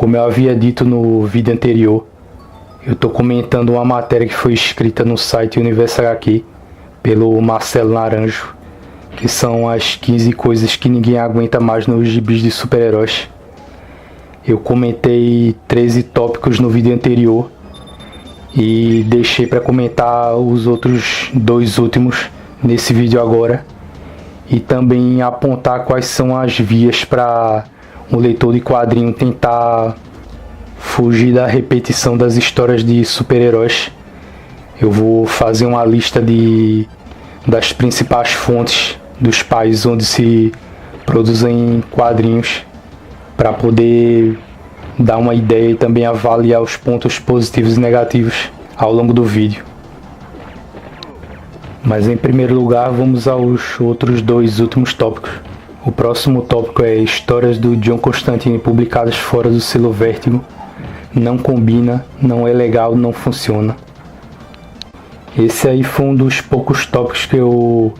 Como eu havia dito no vídeo anterior, eu estou comentando uma matéria que foi escrita no site Universo HQ pelo Marcelo Naranjo, que são as 15 coisas que ninguém aguenta mais nos gibis de super-heróis. Eu comentei 13 tópicos no vídeo anterior e deixei para comentar os outros 2 últimos nesse vídeo agora, e também apontar quais são as vias para um leitor de quadrinho tentar fugir da repetição das histórias de super-heróis. Eu vou fazer uma lista das principais fontes dos países onde se produzem quadrinhos, para poder dar uma ideia e também avaliar os pontos positivos e negativos ao longo do vídeo. Mas em primeiro lugar, vamos aos outros 2 últimos tópicos. O próximo tópico é histórias do John Constantine publicadas fora do selo Vértigo. Não combina, não é legal, não funciona. Esse aí foi um dos poucos tópicos que eu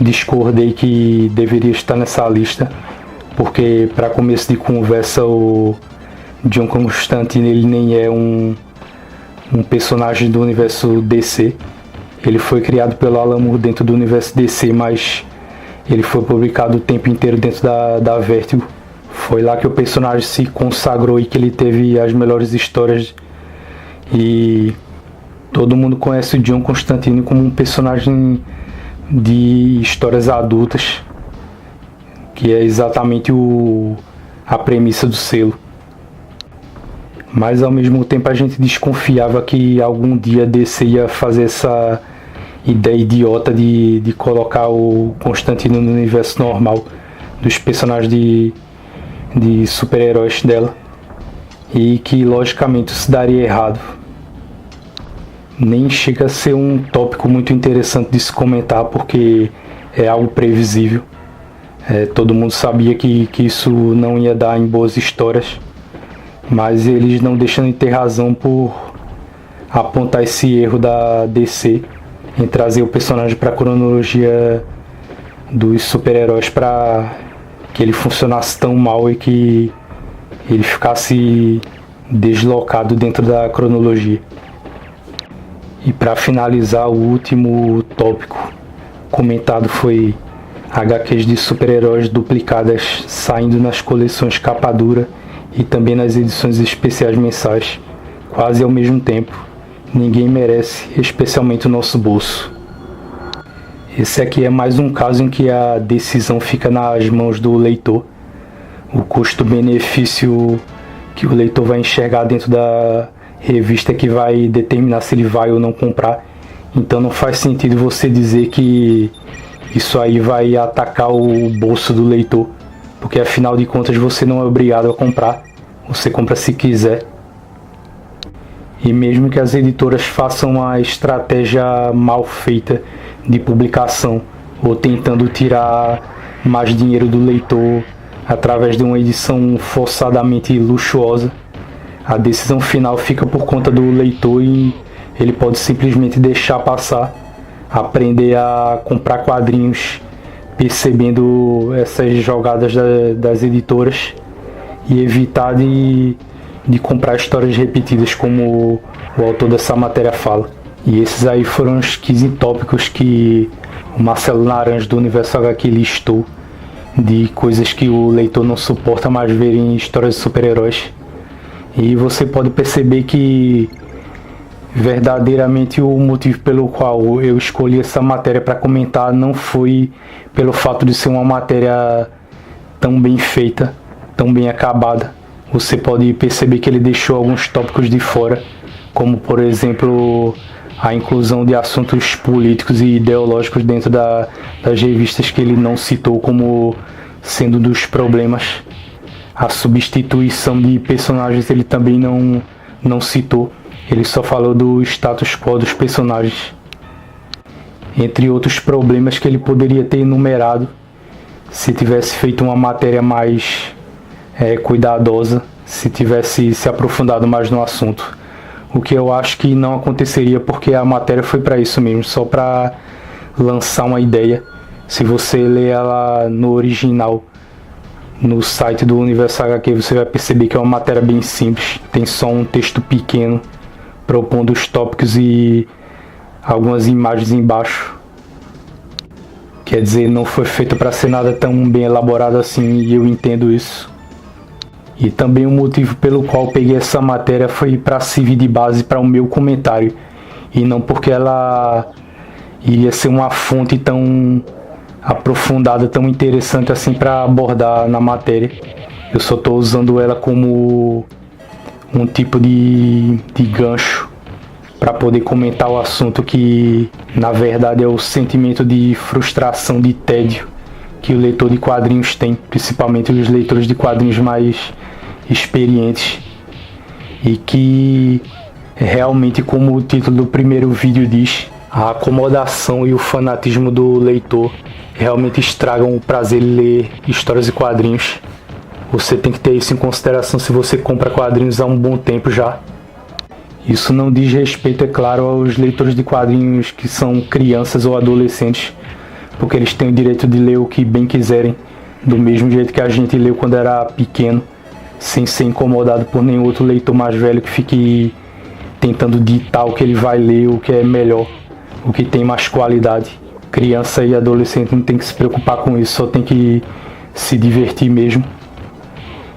discordei que deveria estar nessa lista, porque para começo de conversa o John Constantine ele nem é um personagem do universo DC. Ele foi criado pelo Alan Moore dentro do universo DC, mas ele foi publicado o tempo inteiro dentro da Vertigo. Foi lá que o personagem se consagrou e que ele teve as melhores histórias. E todo mundo conhece o John Constantine como um personagem de histórias adultas, que é exatamente a premissa do selo. Mas ao mesmo tempo a gente desconfiava que algum dia DC ia fazer essa ideia idiota de colocar o Constantine no universo normal dos personagens de super-heróis dela, e que logicamente isso daria errado. Nem chega a ser um tópico muito interessante de se comentar, porque é algo previsível. Todo mundo sabia que isso não ia dar em boas histórias, mas eles não deixam de ter razão por apontar esse erro da DC em trazer o personagem para a cronologia dos super-heróis, para que ele funcionasse tão mal e que ele ficasse deslocado dentro da cronologia. E para finalizar, o último tópico comentado foi HQs de super-heróis duplicadas saindo nas coleções capa dura e também nas edições especiais mensais, quase ao mesmo tempo. Ninguém merece, especialmente o nosso bolso. Esse aqui é mais um caso em que a decisão fica nas mãos do leitor. O custo-benefício que o leitor vai enxergar dentro da revista que vai determinar se ele vai ou não comprar. Então não faz sentido você dizer que isso aí vai atacar o bolso do leitor, porque afinal de contas você não é obrigado a comprar, você compra se quiser. E mesmo que as editoras façam uma estratégia mal feita de publicação, ou tentando tirar mais dinheiro do leitor através de uma edição forçadamente luxuosa, a decisão final fica por conta do leitor e ele pode simplesmente deixar passar, aprender a comprar quadrinhos percebendo essas jogadas das editoras e evitar de comprar histórias repetidas, como o autor dessa matéria fala. E esses aí foram os 15 tópicos que o Marcelo Naranjo do Universo HQ listou, de coisas que o leitor não suporta mais ver em histórias de super-heróis. E você pode perceber que verdadeiramente o motivo pelo qual eu escolhi essa matéria para comentar não foi pelo fato de ser uma matéria tão bem feita, tão bem acabada. Você pode perceber que ele deixou alguns tópicos de fora, como por exemplo a inclusão de assuntos políticos e ideológicos dentro das revistas que ele não citou como sendo dos problemas. A substituição de personagens ele também não citou, ele só falou do status quo dos personagens, entre outros problemas que ele poderia ter enumerado se tivesse feito uma matéria mais cuidadosa, se tivesse se aprofundado mais no assunto. O que eu acho que não aconteceria, porque a matéria foi para isso mesmo, só para lançar uma ideia. Se você ler ela no original, no site do Universo HQ você vai perceber que é uma matéria bem simples, tem só um texto pequeno propondo os tópicos e algumas imagens embaixo. Quer dizer, não foi feito para ser nada tão bem elaborado assim, e eu entendo isso. E também o motivo pelo qual peguei essa matéria foi para servir de base para o meu comentário, e não porque ela iria ser uma fonte tão aprofundada, tão interessante assim para abordar na matéria. Eu só estou usando ela como um tipo de gancho para poder comentar o assunto, que na verdade é o sentimento de frustração, de tédio que o leitor de quadrinhos tem, principalmente os leitores de quadrinhos mais experientes, e que realmente, como o título do primeiro vídeo diz, a acomodação e o fanatismo do leitor realmente estragam o prazer de ler histórias e quadrinhos. Você tem que ter isso em consideração se você compra quadrinhos há um bom tempo já. Isso não diz respeito, é claro, aos leitores de quadrinhos que são crianças ou adolescentes, porque eles têm o direito de ler o que bem quiserem, do mesmo jeito que a gente leu quando era pequeno, sem ser incomodado por nenhum outro leitor mais velho que fique tentando ditar o que ele vai ler, o que é melhor, o que tem mais qualidade. Criança e adolescente não tem que se preocupar com isso, só tem que se divertir mesmo.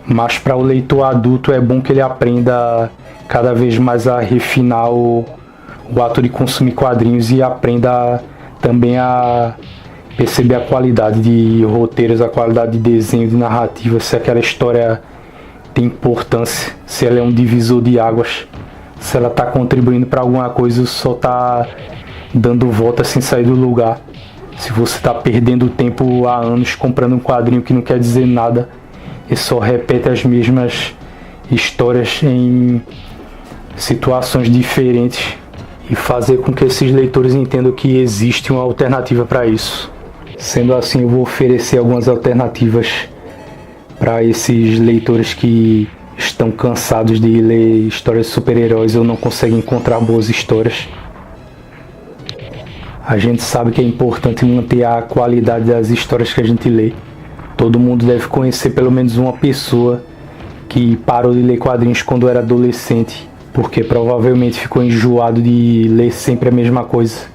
Mas para o leitor adulto é bom que ele aprenda cada vez mais a refinar o ato de consumir quadrinhos, e aprenda também a perceber a qualidade de roteiros, a qualidade de desenho, de narrativa, se aquela história tem importância, se ela é um divisor de águas, se ela está contribuindo para alguma coisa ou só está dando volta sem sair do lugar. Se você está perdendo tempo há anos comprando um quadrinho que não quer dizer nada e só repete as mesmas histórias em situações diferentes, e fazer com que esses leitores entendam que existe uma alternativa para isso. Sendo assim, eu vou oferecer algumas alternativas para esses leitores que estão cansados de ler histórias de super-heróis ou não conseguem encontrar boas histórias. A gente sabe que é importante manter a qualidade das histórias que a gente lê. Todo mundo deve conhecer pelo menos uma pessoa que parou de ler quadrinhos quando era adolescente, porque provavelmente ficou enjoado de ler sempre a mesma coisa.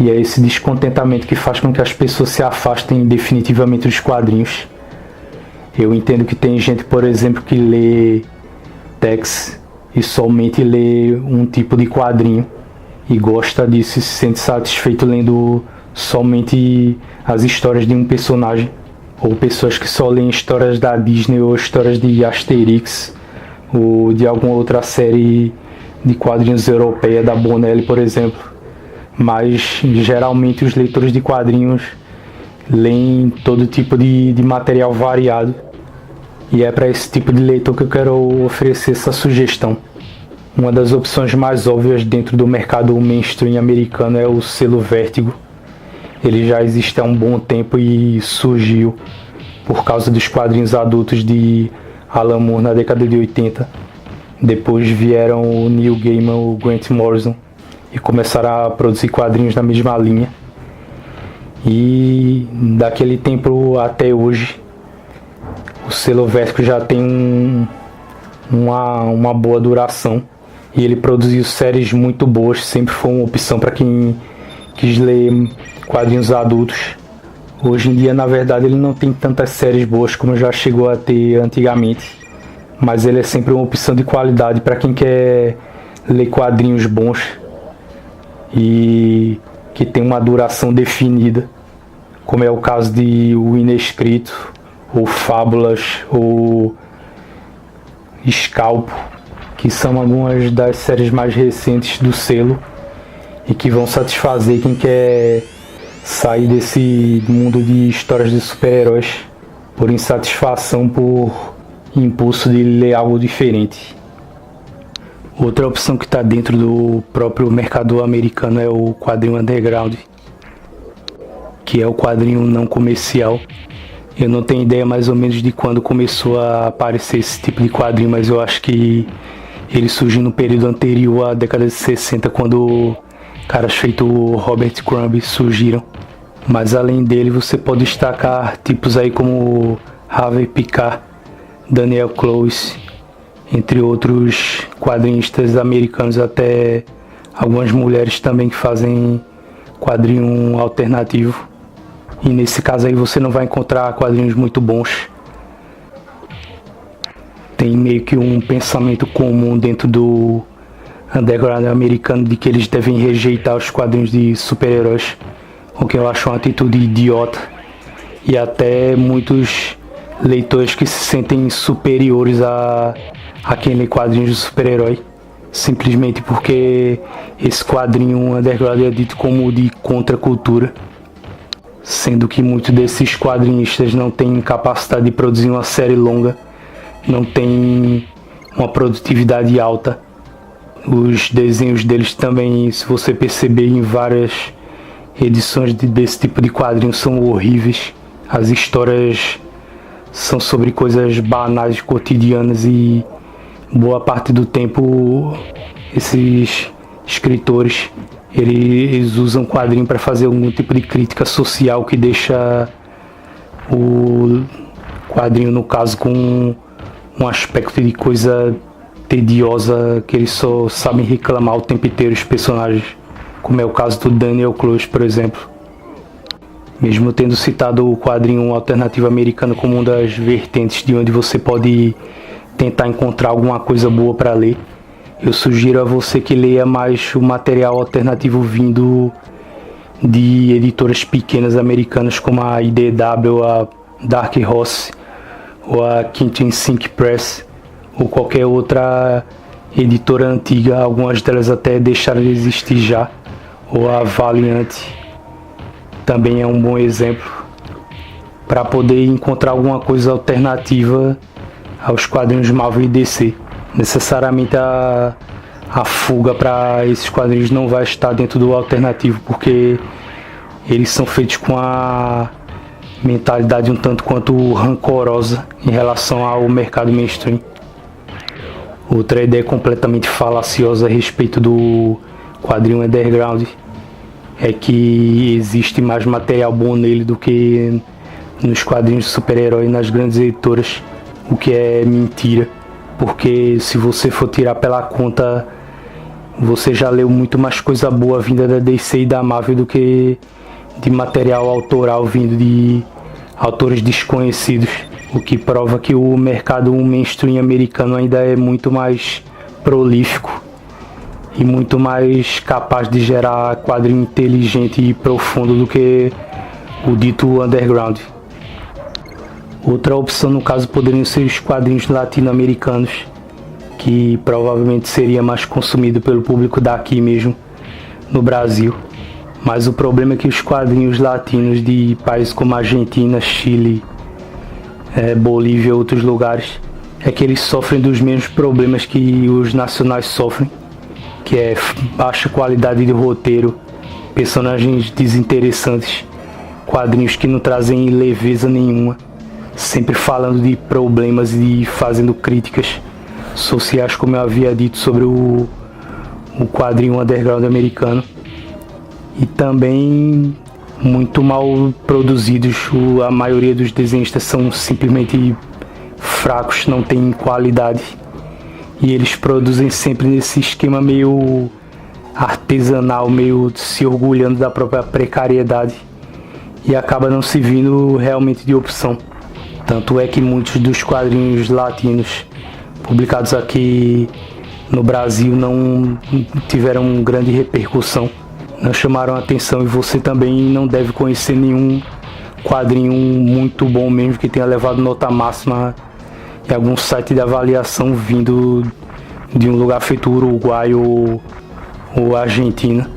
E é esse descontentamento que faz com que as pessoas se afastem definitivamente dos quadrinhos. Eu entendo que tem gente, por exemplo, que lê Tex e somente lê um tipo de quadrinho e gosta disso e se sente satisfeito lendo somente as histórias de um personagem. Ou pessoas que só leem histórias da Disney ou histórias de Asterix ou de alguma outra série de quadrinhos europeia, da Bonelli, por exemplo. Mas geralmente os leitores de quadrinhos leem todo tipo de material variado, e é para esse tipo de leitor que eu quero oferecer essa sugestão. Uma das opções mais óbvias dentro do mercado mainstream americano é o selo Vértigo. Ele já existe há um bom tempo e surgiu por causa dos quadrinhos adultos de Alan Moore na década de 80. Depois vieram o Neil Gaiman, o Grant Morrison, e começaram a produzir quadrinhos na mesma linha. E daquele tempo até hoje, o selo Vértigo já tem uma boa duração, e ele produziu séries muito boas, sempre foi uma opção para quem quis ler quadrinhos adultos. Hoje em dia, na verdade, ele não tem tantas séries boas como já chegou a ter antigamente, mas ele é sempre uma opção de qualidade para quem quer ler quadrinhos bons e que tem uma duração definida, como é o caso de O Inescrito, ou Fábulas, ou Escalpo, que são algumas das séries mais recentes do selo e que vão satisfazer quem quer sair desse mundo de histórias de super-heróis por insatisfação, por impulso de ler algo diferente. Outra opção que está dentro do próprio mercado americano é o quadrinho underground, que é o quadrinho não comercial. Eu não tenho ideia mais ou menos de quando começou a aparecer esse tipo de quadrinho, mas eu acho que ele surgiu no período anterior à década de 60, quando caras feito Robert Crumb surgiram. Mas além dele, você pode destacar tipos aí como Harvey Pekar, Daniel Clowes, entre outros quadrinistas americanos, até algumas mulheres também que fazem quadrinho alternativo. E nesse caso aí você não vai encontrar quadrinhos muito bons. Tem meio que um pensamento comum dentro do underground americano de que eles devem rejeitar os quadrinhos de super-heróis, o que eu acho uma atitude idiota, e até muitos leitores que se sentem superiores a quem lê quadrinhos de super-herói, simplesmente porque esse quadrinho underground é dito como de contracultura, sendo que muitos desses quadrinistas não têm capacidade de produzir uma série longa, não têm uma produtividade alta. Os desenhos deles também, se você perceber em várias edições desse tipo de quadrinhos, são horríveis. As histórias são sobre coisas banais, cotidianas, e boa parte do tempo esses escritores eles usam quadrinho para fazer algum tipo de crítica social que deixa o quadrinho, no caso, com um aspecto de coisa tediosa que eles só sabem reclamar o tempo inteiro, os personagens, como é o caso do Daniel Clowes, por exemplo. Mesmo tendo citado o quadrinho alternativo americano como uma das vertentes de onde você pode tentar encontrar alguma coisa boa para ler, eu sugiro a você que leia mais o material alternativo vindo de editoras pequenas americanas como a IDW, a Dark Horse, ou a Kitchen Sink Press, ou qualquer outra editora antiga. Algumas delas até deixaram de existir já, ou a Valiant também é um bom exemplo, para poder encontrar alguma coisa alternativa aos quadrinhos Marvel e DC. Necessariamente a fuga para esses quadrinhos não vai estar dentro do alternativo, porque eles são feitos com a mentalidade um tanto quanto rancorosa em relação ao mercado mainstream. Outra ideia completamente falaciosa a respeito do quadrinho underground é que existe mais material bom nele do que nos quadrinhos de super-herói nas grandes editoras, o que é mentira, porque se você for tirar pela conta, você já leu muito mais coisa boa vinda da DC e da Marvel do que de material autoral vindo de autores desconhecidos, o que prova que o mercado mainstream americano ainda é muito mais prolífico e muito mais capaz de gerar quadrinho inteligente e profundo do que o dito underground. Outra opção, no caso, poderiam ser os quadrinhos latino-americanos, que provavelmente seria mais consumido pelo público daqui mesmo, no Brasil. Mas o problema é que os quadrinhos latinos de países como Argentina, Chile, Bolívia e outros lugares, é que eles sofrem dos mesmos problemas que os nacionais sofrem, que é baixa qualidade de roteiro, personagens desinteressantes, quadrinhos que não trazem leveza nenhuma, sempre falando de problemas e fazendo críticas sociais, como eu havia dito sobre o quadrinho underground americano, e também muito mal produzidos. A maioria dos desenhistas são simplesmente fracos, não tem qualidade, e eles produzem sempre nesse esquema meio artesanal, meio se orgulhando da própria precariedade, e acaba não se vindo realmente de opção. Tanto é que muitos dos quadrinhos latinos publicados aqui no Brasil não tiveram grande repercussão, não chamaram atenção, e você também não deve conhecer nenhum quadrinho muito bom mesmo que tenha levado nota máxima em algum site de avaliação vindo de um lugar feito Uruguai ou Argentina.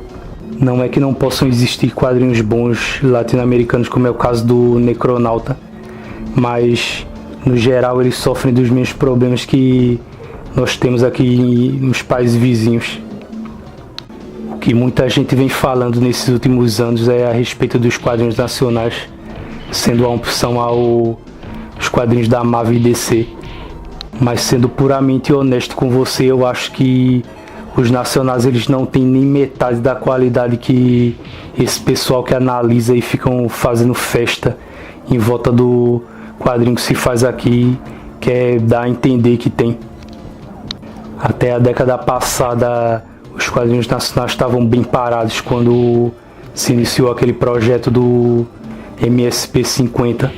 Não é que não possam existir quadrinhos bons latino-americanos, como é o caso do Necronauta, mas no geral eles sofrem dos mesmos problemas que nós temos aqui nos países vizinhos. O que muita gente vem falando nesses últimos anos é a respeito dos quadrinhos nacionais, sendo a opção aos quadrinhos da Marvel e DC. Mas sendo puramente honesto com você, eu acho que os nacionais eles não têm nem metade da qualidade que esse pessoal que analisa e ficam fazendo festa em volta do quadrinho que se faz aqui quer dar a entender que tem. Até a década passada, os quadrinhos nacionais estavam bem parados quando se iniciou aquele projeto do MSP 50.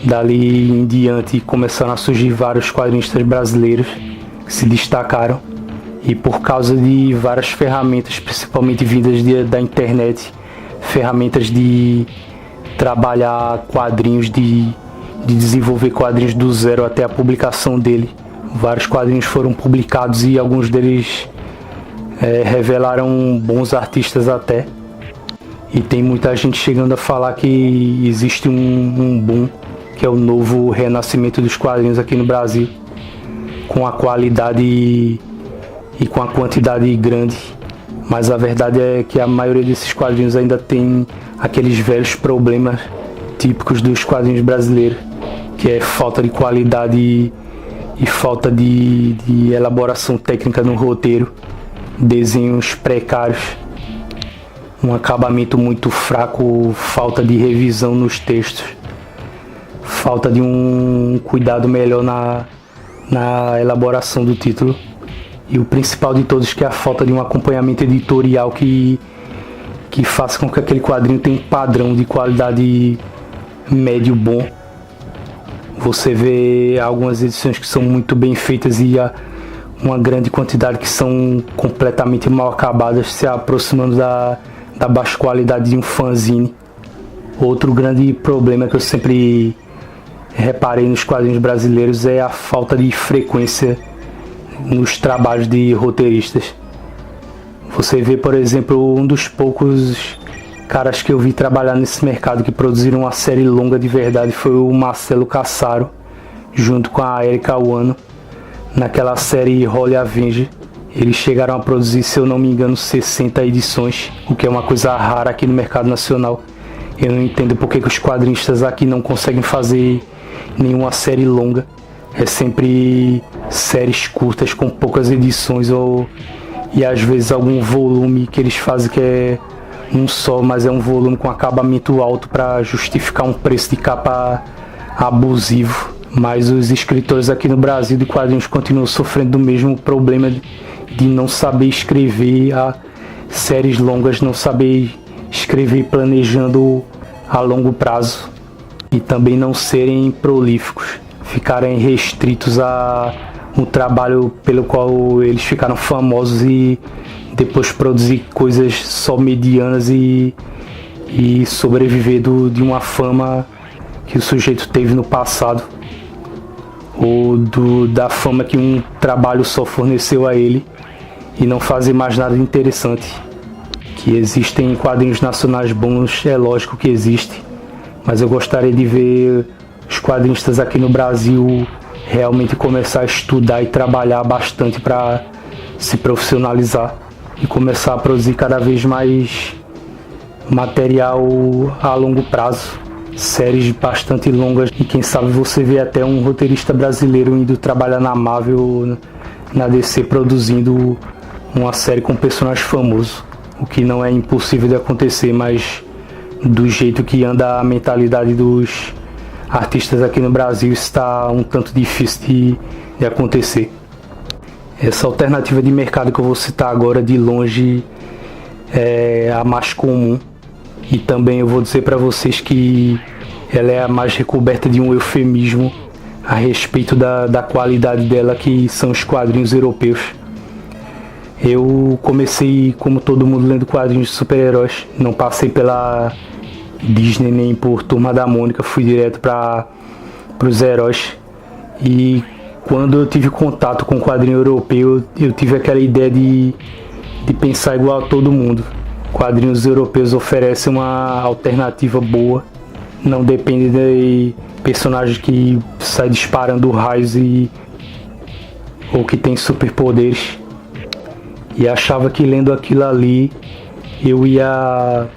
Dali em diante começaram a surgir vários quadrinistas brasileiros que se destacaram, e por causa de várias ferramentas, principalmente vindas da internet, ferramentas de trabalhar quadrinhos, de desenvolver quadrinhos do zero até a publicação dele. Vários quadrinhos foram publicados e alguns deles revelaram bons artistas até. E tem muita gente chegando a falar que existe um boom, que é o novo renascimento dos quadrinhos aqui no Brasil, com a qualidade e com a quantidade grande. Mas a verdade é que a maioria desses quadrinhos ainda tem aqueles velhos problemas típicos dos quadrinhos brasileiros, que é falta de qualidade e falta de elaboração técnica no roteiro, desenhos precários, um acabamento muito fraco, falta de revisão nos textos, falta de um cuidado melhor na elaboração do título, e o principal de todos, que é a falta de um acompanhamento editorial que faça com que aquele quadrinho tenha um padrão de qualidade médio bom. Você vê algumas edições que são muito bem feitas e uma grande quantidade que são completamente mal acabadas, se aproximando da baixa qualidade de um fanzine. Outro grande problema que eu sempre reparei nos quadrinhos brasileiros é a falta de frequência nos trabalhos de roteiristas. Você vê, por exemplo, um dos poucos caras que eu vi trabalhar nesse mercado que produziram uma série longa de verdade foi o Marcelo Cassaro, junto com a Erika Wano, naquela série Holy Avenger. Eles chegaram a produzir, se eu não me engano, 60 edições, o que é uma coisa rara aqui no mercado nacional. Eu não entendo por que os quadrinistas aqui não conseguem fazer nenhuma série longa. É sempre séries curtas com poucas edições, e às vezes algum volume que eles fazem que é um só, mas é um volume com acabamento alto para justificar um preço de capa abusivo. Mas os escritores aqui no Brasil de quadrinhos continuam sofrendo do mesmo problema de não saber escrever séries longas, não saber escrever planejando a longo prazo, e também não serem prolíficos, ficarem restritos a um trabalho pelo qual eles ficaram famosos e depois produzir coisas só medianas e sobreviver de uma fama que o sujeito teve no passado, ou da fama que um trabalho só forneceu a ele, e não fazer mais nada interessante. Que existem quadrinhos nacionais bons, é lógico que existe, mas eu gostaria de ver os quadrinistas aqui no Brasil realmente começar a estudar e trabalhar bastante para se profissionalizar e começar a produzir cada vez mais material a longo prazo, séries bastante longas, e quem sabe você vê até um roteirista brasileiro indo trabalhar na Marvel, na DC, produzindo uma série com um personagem famoso, o que não é impossível de acontecer, mas do jeito que anda a mentalidade dos artistas aqui no Brasil está um tanto difícil de acontecer. Essa alternativa de mercado que eu vou citar agora, de longe, é a mais comum, e também eu vou dizer para vocês que ela é a mais recoberta de um eufemismo a respeito da qualidade dela, que são os quadrinhos europeus. Eu comecei, como todo mundo, lendo quadrinhos de super-heróis, não passei pela Disney nem por Turma da Mônica, fui direto para os heróis. E quando eu tive contato com o quadrinho europeu, eu tive aquela ideia de pensar igual a todo mundo. Quadrinhos europeus oferecem uma alternativa boa, não depende de personagens que saem disparando raios ou que tem superpoderes. E achava que lendo aquilo ali eu ia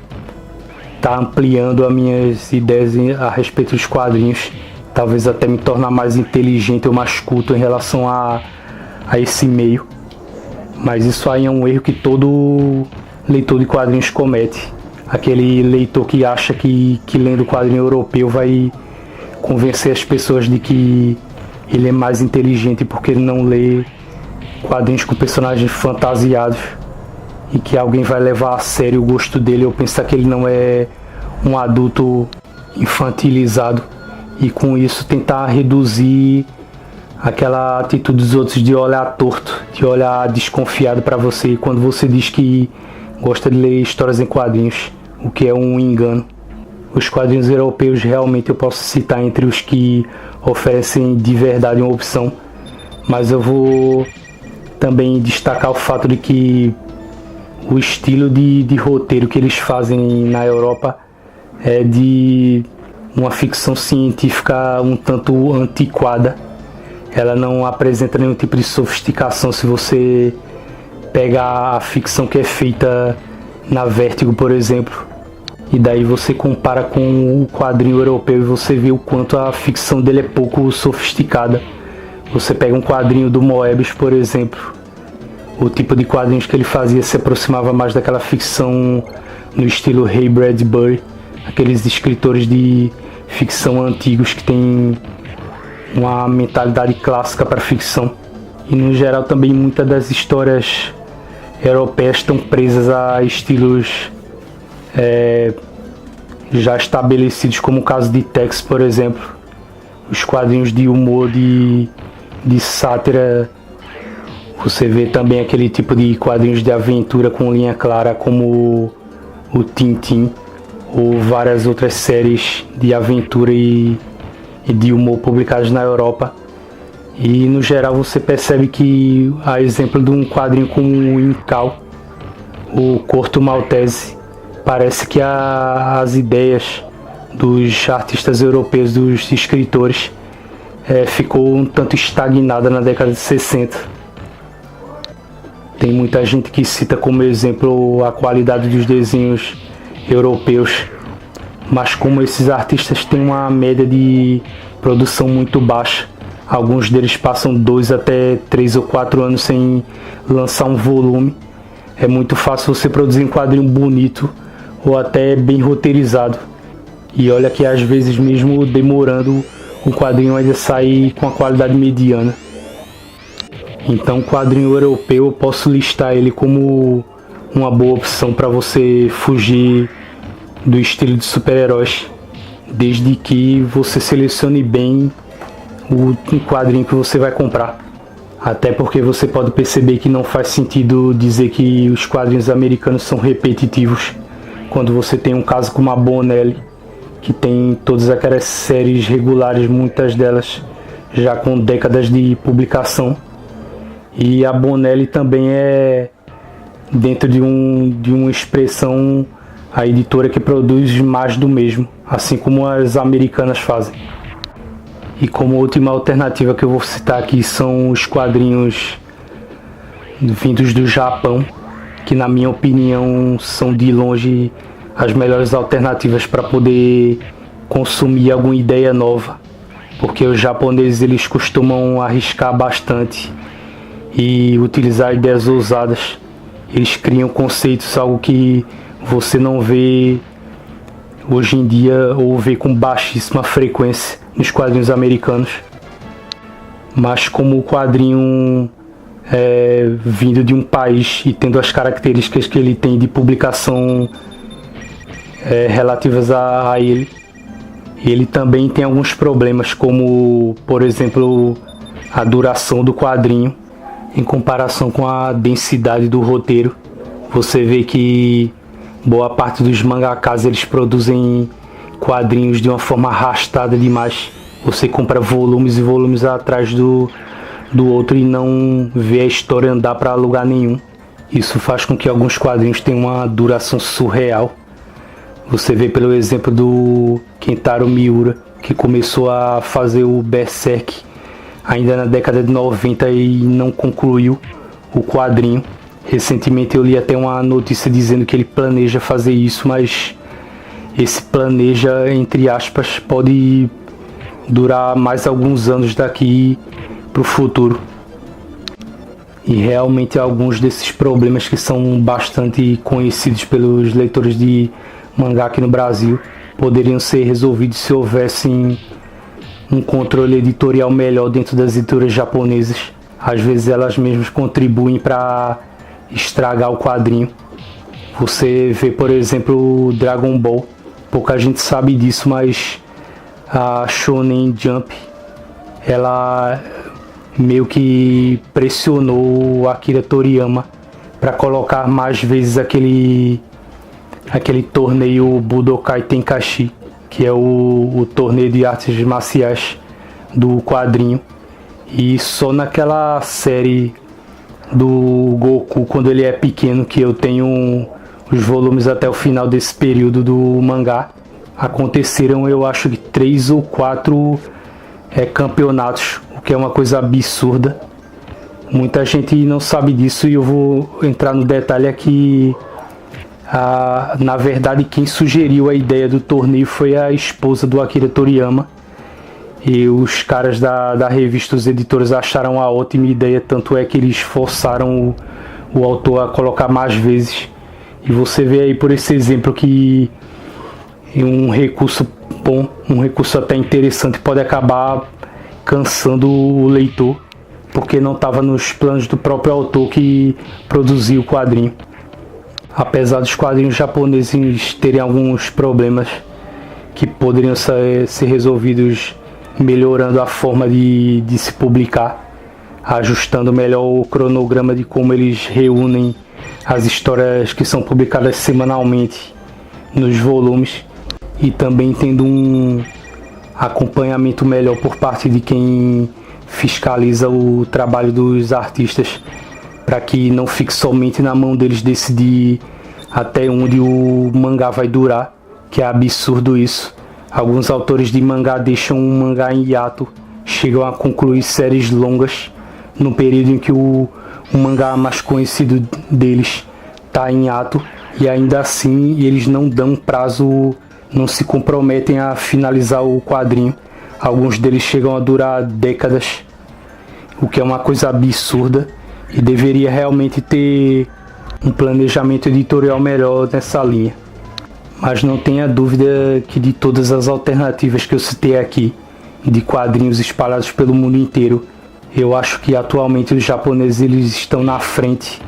estar ampliando as minhas ideias a respeito dos quadrinhos, talvez até me tornar mais inteligente ou mais culto em relação a esse meio. Mas isso aí é um erro que todo leitor de quadrinhos comete. Aquele leitor que acha que lendo quadrinho europeu vai convencer as pessoas de que ele é mais inteligente porque ele não lê quadrinhos com personagens fantasiados e que alguém vai levar a sério o gosto dele ou pensar que ele não é um adulto infantilizado, e com isso tentar reduzir aquela atitude dos outros de olhar torto, de olhar desconfiado para você quando você diz que gosta de ler histórias em quadrinhos, o que é um engano. Os quadrinhos europeus realmente eu posso citar entre os que oferecem de verdade uma opção, mas eu vou também destacar o fato de que o estilo de roteiro que eles fazem na Europa é de uma ficção científica um tanto antiquada. Ela não apresenta nenhum tipo de sofisticação. Se você pegar a ficção que é feita na Vertigo, por exemplo, e daí você compara com o quadrinho europeu e você vê o quanto a ficção dele é pouco sofisticada. Você pega um quadrinho do Moebius, por exemplo, o tipo de quadrinhos que ele fazia se aproximava mais daquela ficção no estilo Ray Bradbury, aqueles escritores de ficção antigos que têm uma mentalidade clássica para ficção. E no geral também muitas das histórias europeias estão presas a estilos já estabelecidos, como o caso de Tex, por exemplo. Os quadrinhos de humor, de sátira. Você vê também aquele tipo de quadrinhos de aventura com linha clara, como o Tintin, ou várias outras séries de aventura e de humor publicadas na Europa. E no geral você percebe que, a exemplo de um quadrinho como o Incal, o Corto Maltese, parece que as ideias dos artistas europeus, dos escritores, ficou um tanto estagnada na década de 60. Tem muita gente que cita como exemplo a qualidade dos desenhos europeus, mas como esses artistas têm uma média de produção muito baixa, alguns deles passam 2 até 3 ou 4 anos sem lançar um volume, é muito fácil você produzir um quadrinho bonito ou até bem roteirizado. E olha que às vezes mesmo demorando, o quadrinho ainda sai com a qualidade mediana. Então o quadrinho europeu eu posso listar ele como uma boa opção para você fugir do estilo de super-heróis, desde que você selecione bem o quadrinho que você vai comprar. Até porque você pode perceber que não faz sentido dizer que os quadrinhos americanos são repetitivos, quando você tem um caso como a Bonelli, que tem todas aquelas séries regulares, muitas delas já com décadas de publicação. E a Bonelli também é, dentro de uma expressão, a editora que produz mais do mesmo, assim como as americanas fazem. E como última alternativa que eu vou citar aqui são os quadrinhos vindos do Japão, que na minha opinião são de longe as melhores alternativas para poder consumir alguma ideia nova, porque os japoneses eles costumam arriscar bastante e utilizar ideias ousadas. Eles criam conceitos, algo que você não vê hoje em dia ou vê com baixíssima frequência nos quadrinhos americanos. Mas como o quadrinho é vindo de um país e tendo as características que ele tem de publicação relativas a ele, ele também tem alguns problemas, como por exemplo a duração do quadrinho em comparação com a densidade do roteiro. Você vê que boa parte dos mangakas eles produzem quadrinhos de uma forma arrastada demais. Você compra volumes e volumes atrás do outro e não vê a história andar para lugar nenhum. Isso faz com que alguns quadrinhos tenham uma duração surreal. Você vê pelo exemplo do Kentaro Miura, que começou a fazer o Berserk ainda na década de 90 e não concluiu o quadrinho. Recentemente eu li até uma notícia dizendo que ele planeja fazer isso, mas esse planeja, entre aspas, pode durar mais alguns anos daqui para o futuro. E realmente alguns desses problemas que são bastante conhecidos pelos leitores de mangá aqui no Brasil poderiam ser resolvidos se houvessem um controle editorial melhor dentro das editoras japonesas. Às vezes elas mesmas contribuem para estragar o quadrinho. Você vê, por exemplo, o Dragon Ball. Pouca gente sabe disso, mas a Shonen Jump, ela meio que pressionou o Akira Toriyama para colocar mais vezes aquele torneio Budokai Tenkaichi, que é o torneio de artes marciais do quadrinho. E só naquela série do Goku, quando ele é pequeno, que eu tenho os volumes até o final desse período do mangá, aconteceram, eu acho que 3 ou 4 campeonatos, o que é uma coisa absurda. Muita gente não sabe disso e eu vou entrar no detalhe aqui. Na verdade, quem sugeriu a ideia do torneio foi a esposa do Akira Toriyama, e os caras da revista, os editores, acharam a ótima ideia, tanto é que eles forçaram o autor a colocar mais vezes. E você vê aí por esse exemplo que um recurso bom, um recurso até interessante, pode acabar cansando o leitor, porque não estava nos planos do próprio autor que produziu o quadrinho. Apesar dos quadrinhos japoneses terem alguns problemas que poderiam ser resolvidos melhorando a forma de se publicar, ajustando melhor o cronograma de como eles reúnem as histórias que são publicadas semanalmente nos volumes, e também tendo um acompanhamento melhor por parte de quem fiscaliza o trabalho dos artistas, para que não fique somente na mão deles decidir até onde o mangá vai durar, que é absurdo isso. Alguns autores de mangá deixam um mangá em hiato, chegam a concluir séries longas no período em que o mangá mais conhecido deles está em hiato, e ainda assim eles não dão prazo, não se comprometem a finalizar o quadrinho. Alguns deles chegam a durar décadas, o que é uma coisa absurda, e deveria realmente ter um planejamento editorial melhor nessa linha. Mas não tenha dúvida que de todas as alternativas que eu citei aqui, de quadrinhos espalhados pelo mundo inteiro, eu acho que atualmente os japoneses eles estão na frente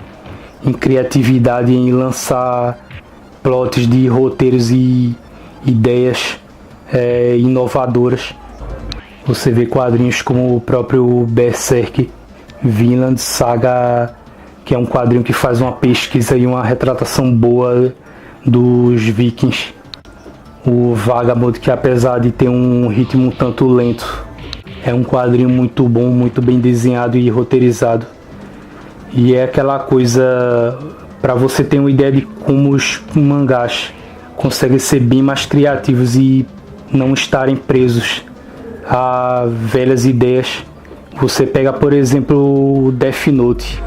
em criatividade, em lançar plots de roteiros e ideias inovadoras. Você vê quadrinhos como o próprio Berserk Vinland Saga, que é um quadrinho que faz uma pesquisa e uma retratação boa dos vikings. O Vagabond, que apesar de ter um ritmo um tanto lento, é um quadrinho muito bom, muito bem desenhado e roteirizado. E é aquela coisa, para você ter uma ideia de como os mangás conseguem ser bem mais criativos e não estarem presos a velhas ideias. Você pega, por exemplo, o Death Note.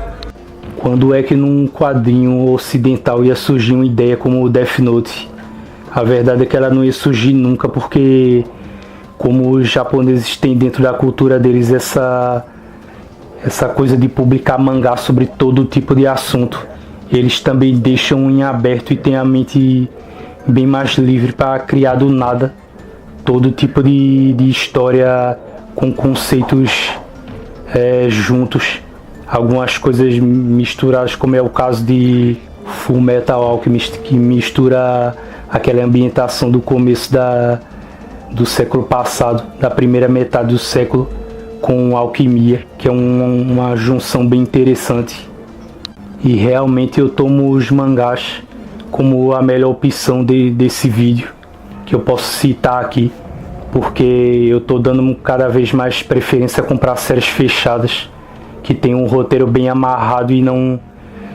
Quando é que num quadrinho ocidental ia surgir uma ideia como o Death Note? A verdade é que ela não ia surgir nunca, porque como os japoneses têm dentro da cultura deles essa coisa de publicar mangá sobre todo tipo de assunto, eles também deixam em aberto e têm a mente bem mais livre para criar do nada todo tipo de história com conceitos juntos, algumas coisas misturadas, como é o caso de Full Metal Alchemist, que mistura aquela ambientação do começo do século passado, da primeira metade do século, com alquimia, que é uma junção bem interessante. E realmente eu tomo os mangás como a melhor opção desse vídeo que eu posso citar aqui, porque eu estou dando cada vez mais preferência a comprar séries fechadas, que tem um roteiro bem amarrado e não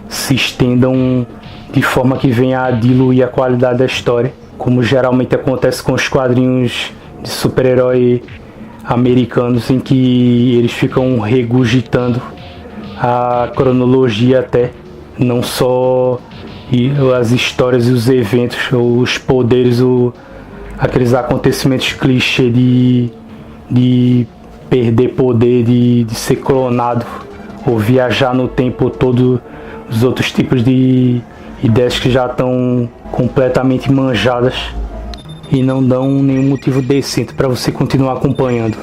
se estendam de forma que venha a diluir a qualidade da história, como geralmente acontece com os quadrinhos de super-herói americanos, em que eles ficam regurgitando a cronologia, até não só as histórias e os eventos, os poderes, aqueles acontecimentos clichê de perder poder, de ser clonado ou viajar no tempo, todos os outros tipos de ideias que já estão completamente manjadas. e não dão nenhum motivo decente para você continuar acompanhando.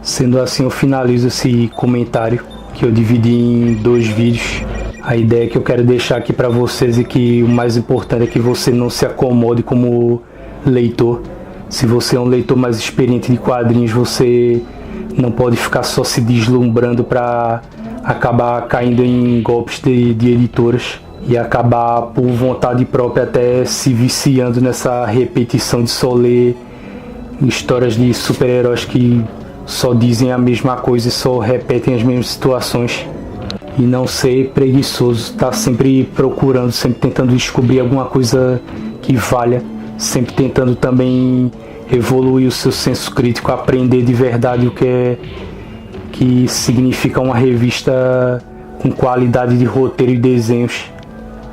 Sendo assim, eu finalizo esse comentário que eu dividi em 2 vídeos. A ideia que eu quero deixar aqui para vocês é que o mais importante é que você não se acomode como leitor. Se você é um leitor mais experiente de quadrinhos, você não pode ficar só se deslumbrando para acabar caindo em golpes de editoras e acabar por vontade própria até se viciando nessa repetição de só ler histórias de super-heróis que só dizem a mesma coisa e só repetem as mesmas situações. E não ser preguiçoso, estar sempre procurando, sempre tentando descobrir alguma coisa que valha, sempre tentando também evoluir o seu senso crítico, aprender de verdade o que significa uma revista com qualidade de roteiro e desenhos.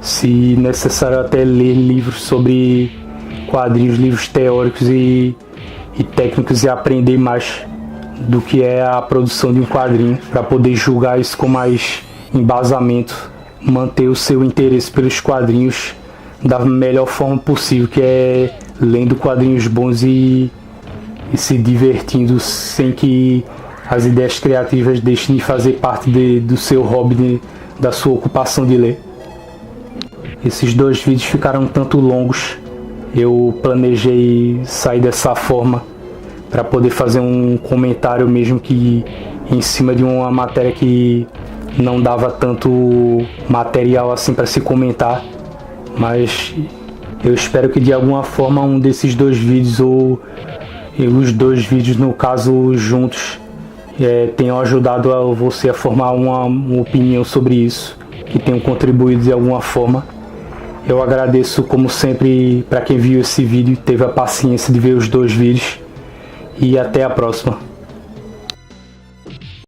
Se necessário, até ler livros sobre quadrinhos, livros teóricos e técnicos, e aprender mais do que é a produção de um quadrinho, para poder julgar isso com mais embasamento, manter o seu interesse pelos quadrinhos da melhor forma possível, que é lendo quadrinhos bons e se divertindo, sem que as ideias criativas deixem de fazer parte do seu hobby, da sua ocupação de ler. Esses 2 vídeos ficaram tanto longos, eu planejei sair dessa forma para poder fazer um comentário mesmo que em cima de uma matéria que não dava tanto material assim para se comentar, mas eu espero que de alguma forma um desses 2 vídeos, ou os 2 vídeos no caso juntos, tenham ajudado a você a formar uma opinião sobre isso, que tenham contribuído de alguma forma. Eu agradeço como sempre para quem viu esse vídeo e teve a paciência de ver os 2 vídeos, e até a próxima.